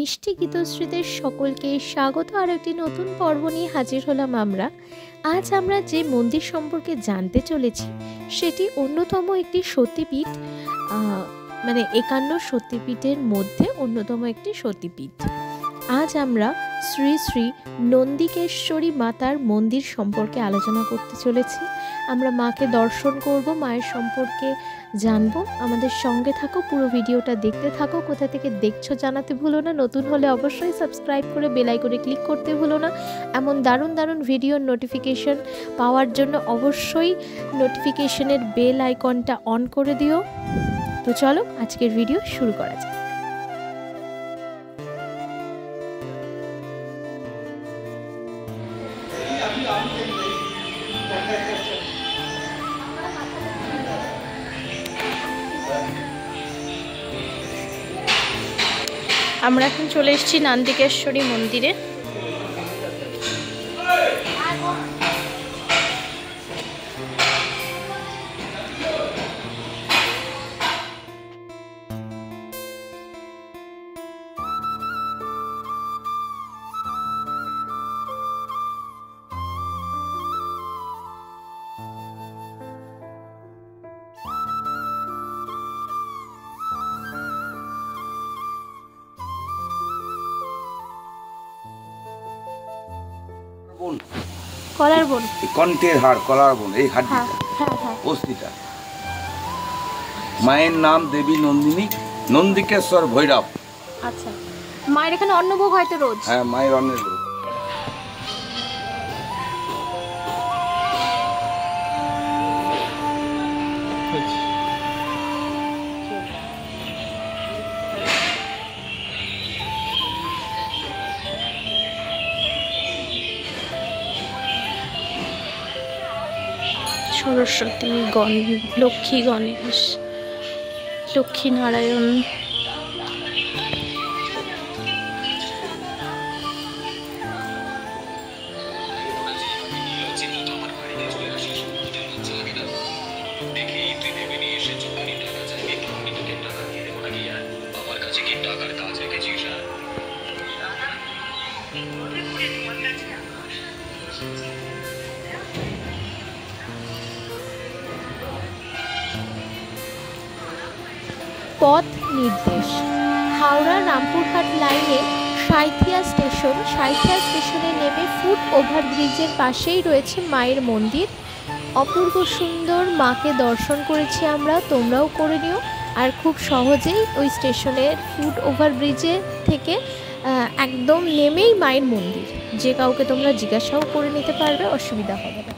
মিষ্টি গীতশ্রীদের সকলকে স্বাগত। আর একটি নতুন পর্ব নিয়ে হাজির হলাম আমরা। আজ আমরা যে মন্দির সম্পর্কে জানতে চলেছি সেটি অন্যতম একটি সতীপীঠ, মানে 51 সতীপীঠের মধ্যে অন্যতম একটি সতীপীঠ। আজ আমরা শ্রী শ্রী নন্দিকেশ্বরী মাতার মন্দির সম্পর্কে আলোচনা করতে চলেছি। আমরা মাকে দর্শন করব, মায়ের সম্পর্কে জানবো। আমাদের সঙ্গে থাকো, পুরো ভিডিওটা দেখতে থাকো। কোথা থেকে দেখছো জানাতে ভুলো না। নতুন হলে অবশ্যই সাবস্ক্রাইব করে বেল আইকনে ক্লিক করতে ভুলো না। এমন দারুণ দারুণ ভিডিওর নোটিফিকেশন পাওয়ার জন্য অবশ্যই নোটিফিকেশনের বেল আইকনটা অন করে দিও। তো চলো আজকের ভিডিও শুরু করা যাক। আমরা এখন চলে এসেছি নন্দিকেশ্বরী মন্দিরে। কলার বোন, কণ্ঠের হাড়, কলার বোন, এই হাড়টা, অস্থিটা। মায়ের নাম দেবী নন্দিনী, নন্দিকেশ্বর ভৈরব। আচ্ছা, মায়ের এখানে অন্নভোগ হয়তো রোজ? হ্যাঁ, মায়ের অন্নের ভোগ। সরস্বতী, লক্ষ্মী, গণেশ, লক্ষ্মী নারায়ণ। পথ নির্দেশ। হাওড়া রামপুরহাট লাইনে সাঁইথিয়া স্টেশনে নেমে ফুট ওভারব্রিজের পাশেই রয়েছে মায়ের মন্দির। অপূর্ব সুন্দর মাকে দর্শন করেছি আমরা, তোমরাও করে নিও। আর খুব সহজেই ওই স্টেশনের ফুট ওভারব্রিজে থেকে একদম নেমেই মায়ের মন্দির, যে কাউকে তোমরা জিজ্ঞাসাও করে নিতে পারবে, অসুবিধা হবে না।